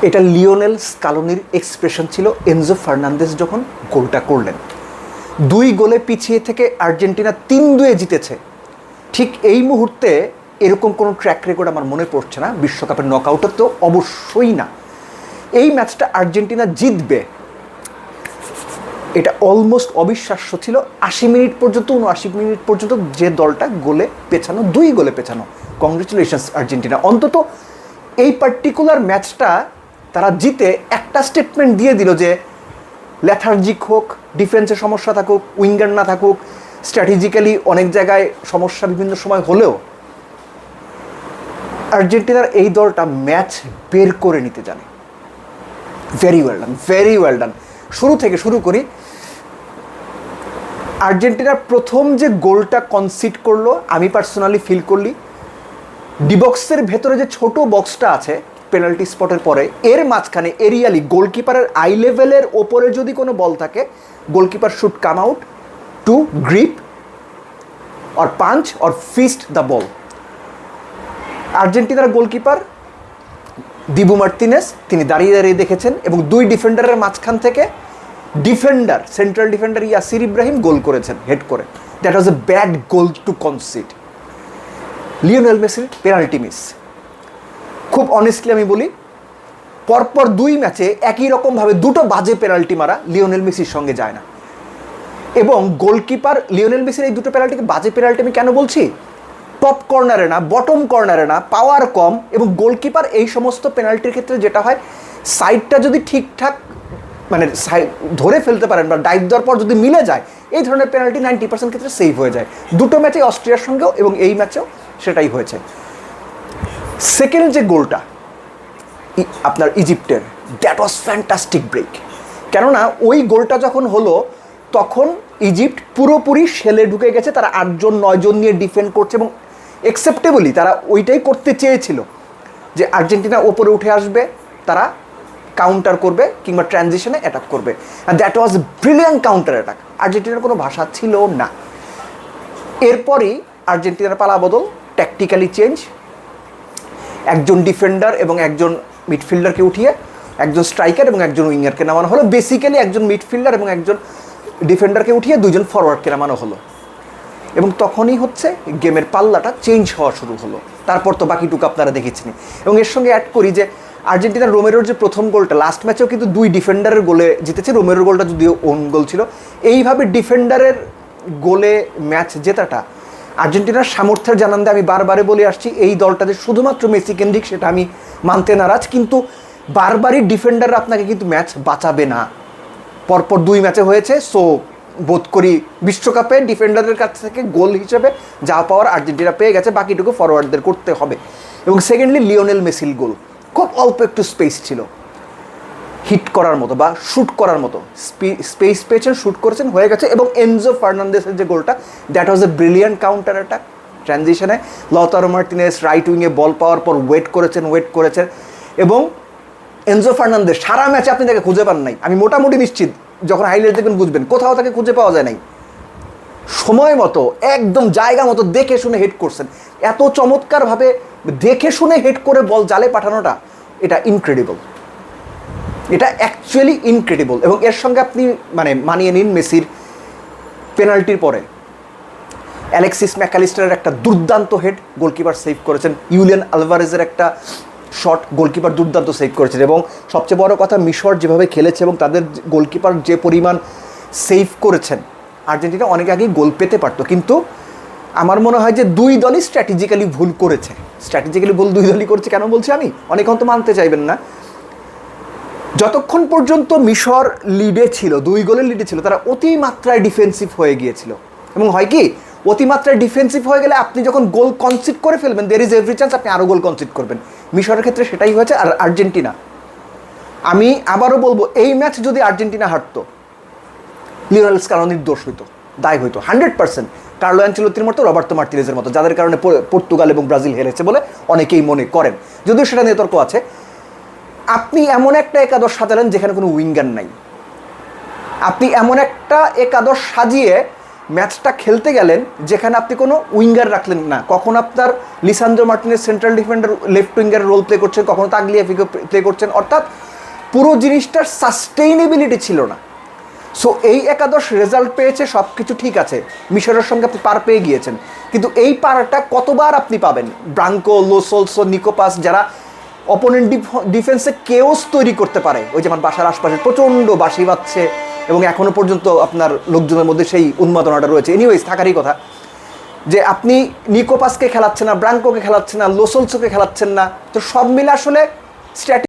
এটা Lionel স্কালোনির expression ছিল Enzo Fernandez যখন গোলটা করলেন। 2 গোলে পিছিয়ে থেকে আর্জেন্টিনা 3-2 জিতেছে। ঠিক এই মুহূর্তে এরকম কোনো ট্র্যাক রেকর্ড আমার মনে পড়ছে না, বিশ্বকাপের নকআউটে তো অবশ্যই না। এই ম্যাচটা আর্জেন্টিনা জিতবে এটা অলমোস্ট অবিশ্বাস্য ছিল। 80 মিনিট পর্যন্ত 79 মিনিট পর্যন্ত যে দলটা গোলে পেছানো, 2 গোলে পেছানো। কংগ্রেচুলেশনস আর্জেন্টিনা, অন্তত এই পার্টিকুলার ম্যাচটা তারা জিতে একটা স্টেটমেন্ট দিয়ে দিল যে লেথার্জিক হোক, ডিফেন্সে সমস্যা থাকুক, উইঙ্গার না থাকুক, স্ট্র্যাটেজিক্যালি অনেক জায়গায় সমস্যা বিভিন্ন সময় হলেও আর্জেন্টিনার এই দলটা ম্যাচ বের করে নিতে জানে। Very well done, very well done. শুরু থেকে শুরু করি। আর্জেন্টিনার প্রথম যে গোলটা কনসিড করলো, আমি পার্সোনালি ফিল করলি ডিবক্সের ভেতরে যে ছোট বক্সটা আছে পেনাল্টি স্পটের পরে, এর মাঝখানে এরিয়ালি গোলকিপারের আই লেভেলের ওপরে যদি কোনো বল থাকে, goalkeeper should come out to grip or punch or fist the ball. আর্জেন্টিনার গোলকিপার দিবু মার্তিনেস তিনি দাঁড়িয়ে দাঁড়িয়ে দেখেছেন এবং 2 ডিফেন্ডারের মাঝখান থেকে defender, central defender Yasir Ibrahim goal করেছেন হেড করে। That was a bad goal to concede. Lionel মেসির পেনাল্টি মিস। খুব অনেস্টলি আমি বলি, পরপর 2 ম্যাচে একই রকমভাবে 2টো বাজে পেনাল্টি মারা লিওনেল মেসির সঙ্গে যায় না। এবং গোলকিপার লিওনেল মেসির এই 2টো পেনাল্টিকে বাজে পেনাল্টি আমি কেন বলছি? টপ কর্নারে না, বটম কর্নারে না, পাওয়ার কম, এবং গোলকিপার এই সমস্ত পেনাল্টির ক্ষেত্রে যেটা হয়, সাইডটা যদি ঠিকঠাক মানে ধরে ফেলতে পারেন বা ডাইভ দেওয়ার পর যদি মিলে যায়, এই ধরনের পেনাল্টি 90% ক্ষেত্রে সেভ হয়ে যায়। 2টো ম্যাচে অস্ট্রিয়ার সঙ্গেও এবং এই ম্যাচেও সেটাই হয়েছে। সেকেন্ড যে গোলটা আপনার ইজিপ্টের, দ্যাট ওয়াজ ফ্যান্টাস্টিক ব্রেক। কেননা ওই গোলটা যখন হলো তখন ইজিপ্ট পুরোপুরি শেলে ঢুকে গেছে। তারা 8 জন 9 জন নিয়ে ডিফেন্ড করছে এবং অ্যাকসেপ্টেবলি তারা ওইটাই করতে চেয়েছিল যে আর্জেন্টিনা ওপরে উঠে আসবে, তারা কাউন্টার করবে কিংবা ট্রানজিশনে অ্যাটাক করবে। আর that was brilliant counter attack. আর্জেন্টিনার কোনো ভাষা ছিল না। এরপরই আর্জেন্টিনার পালা বদল, ট্যাকটিক্যালি চেঞ্জ। একজন ডিফেন্ডার এবং একজন মিডফিল্ডারকে উঠিয়ে একজন স্ট্রাইকার এবং একজন উইঙ্গারকে নামানো হলো। বেসিক্যালি একজন মিডফিল্ডার এবং একজন ডিফেন্ডারকে উঠিয়ে 2 জন ফরওয়ার্ডকে নামানো হলো। এবং তখনই হচ্ছে গেমের পাল্লাটা চেঞ্জ হওয়া শুরু হলো। তারপর তো বাকিটুকু আপনারা দেখেছেন। এবং এর সঙ্গে অ্যাড করি যে আর্জেন্টিনার রোমেরোর যে প্রথম গোলটা, লাস্ট ম্যাচেও কিন্তু 2 ডিফেন্ডারের গোলে জিতেছে। রোমেরোর গোলটা যদিও ওন গোল ছিল। এইভাবে ডিফেন্ডারের গোলে ম্যাচ জেতাটা আর্জেন্টিনার সামর্থ্যের জানান দিয়ে আমি বারবারে বলে আসছি, এই দলটা যে শুধুমাত্র মেসি কেন্দ্রিক সেটা আমি মানতে নারাজ, কিন্তু বারবারই ডিফেন্ডাররা আপনাকে কিন্তু ম্যাচ বাঁচাবে না। পরপর 2 ম্যাচে হয়েছে। সো বোধ করি বিশ্বকাপে ডিফেন্ডারের কাছ থেকে গোল হিসেবে যা পাওয়ার আর্জেন্টিনা পেয়ে গেছে, বাকিটুকু ফরওয়ার্ডদের করতে হবে। এবং সেকেন্ডলি লিওনেল মেসির গোল, খুব অল্প একটু স্পেস ছিল হিট করার মতো বা শ্যুট করার মতো, স্পেস পেয়েছেন, শ্যুট করেছেন, হয়ে গেছে। এবং এনজো ফার্নান্দেসের যে গোলটা, that was a brilliant counter attack. ট্রানজিশনে লতারো মার্টিনেজ রাইট উইংয়ে বল পাওয়ার পর ওয়েট করেছেন এবং এনজো ফার্নান্দেস সারা ম্যাচে আপনি তাকে খুঁজে পান নাই। আমি মোটামুটি নিশ্চিত, যখন হাইলাইট দেখবেন বুঝবেন, কোথাও তাকে খুঁজে পাওয়া যায় নাই। সময় মতো একদম জায়গা মতো দেখে শুনে হেড করছেন। এত চমৎকারভাবে দেখে শুনে হেড করে বল জালে পাঠানোটা, এটা ইনক্রেডিবল, এটা অ্যাকচুয়ালি ইনক্রেডিবল। এবং এর সঙ্গে আপনি মানিয়ে নিন মেসির পেনাল্টির পরে অ্যালেক্সিস ম্যাকালিস্টারের একটা দুর্দান্ত হেড, গোলকিপার সেভ করেছেন। ইউলিয়ান আলভারেজের একটা শট, গোলকিপার দুর্দান্ত সেভ করেছেন। এবং সবচেয়ে বড় কথা, মিশর যেভাবে খেলেছে এবং তাদের গোলকিপার যে পরিমাণ সেভ করেছেন, আর্জেন্টিনা অনেক আগেই গোল পেতে পারতো। কিন্তু আমার মনে হয় যে 2 দলই স্ট্র্যাটেজিক্যালি ভুল করেছে। স্ট্র্যাটেজিক্যালি ভুল 2 দলই করেছে। কেন বলছি আমি? অনেকক্ষণ তো মানতে চাইবেন না। যতক্ষণ পর্যন্ত মিশর লিডে ছিল, 2 গোলের লিডে ছিল, তারা অতিমাত্রায় ডিফেন্সিভ হয়ে গিয়েছিল। এবং হয় কি, অতিমাত্রায় ডিফেন্সিভ হয়ে গেলে আপনি যখন গোল কনসিড করে ফেলবেন, দের ইজ এভরি চান্স আপনি আরও গোল কনসিড করবেন। মিশরের ক্ষেত্রে সেটাই হয়েছে। আর আর্জেন্টিনা, আমি আবারও বলবো, এই ম্যাচ যদি আর্জেন্টিনা হারতো, লিওনেল স্কালোনির দোষ হইতো, দায় হইতো 100%। কার্লো অ্যানচেলোত্তির মতো, রবার্তো মার্তিনেজের মতো, যাদের কারণে পর্তুগাল এবং ব্রাজিল হেরেছে বলে অনেকেই মনে করেন, যদিও সেটা নিয়ে তর্ক আছে। আপনি এমন একটা একাদশ সাজালেন যেখানে কোনো উইঙ্গার নাই। আপনি এমন একটা একাদশ সাজিয়ে ম্যাচটা খেলতে গেলেন যেখানে আপনি কোনো উইঙ্গার রাখলেন না, কখন আপনার Lisandro Martinez central defender left winger role play করছেন, কখনো তাগলিয়াফিকো প্লে করছেন, অর্থাৎ পুরো জিনিসটার সাস্টেইনেবিলিটি ছিল না। সো এই একাদশ রেজাল্ট পেয়েছে, সব কিছু ঠিক আছে, মিশরের সঙ্গে আপনি পার পেয়ে গিয়েছেন, কিন্তু এই পারটা কতবার আপনি পাবেন? ব্রাঙ্কো, লোসোলসো, নিকোপাস, যারা অপোনেন্ট ডিফেন্সে কেওস তৈরি করতে পারে, ওই যে আমার বাসার আশপাশে প্রচণ্ড বাঁশি বাজছে এবং এখনও পর্যন্ত আপনার লোকজনের মধ্যে সেই উন্মাদনাটা রয়েছে, এনিওয়েজ থাকারই কথা, যে আপনি নিকোপাসকে খেলাচ্ছেন না, ব্রাঙ্কোকে খেলাচ্ছেন না, লোসোলসোকে খেলাচ্ছেন না, তো সব মিলে আসলে স্ট্র্যাটেজি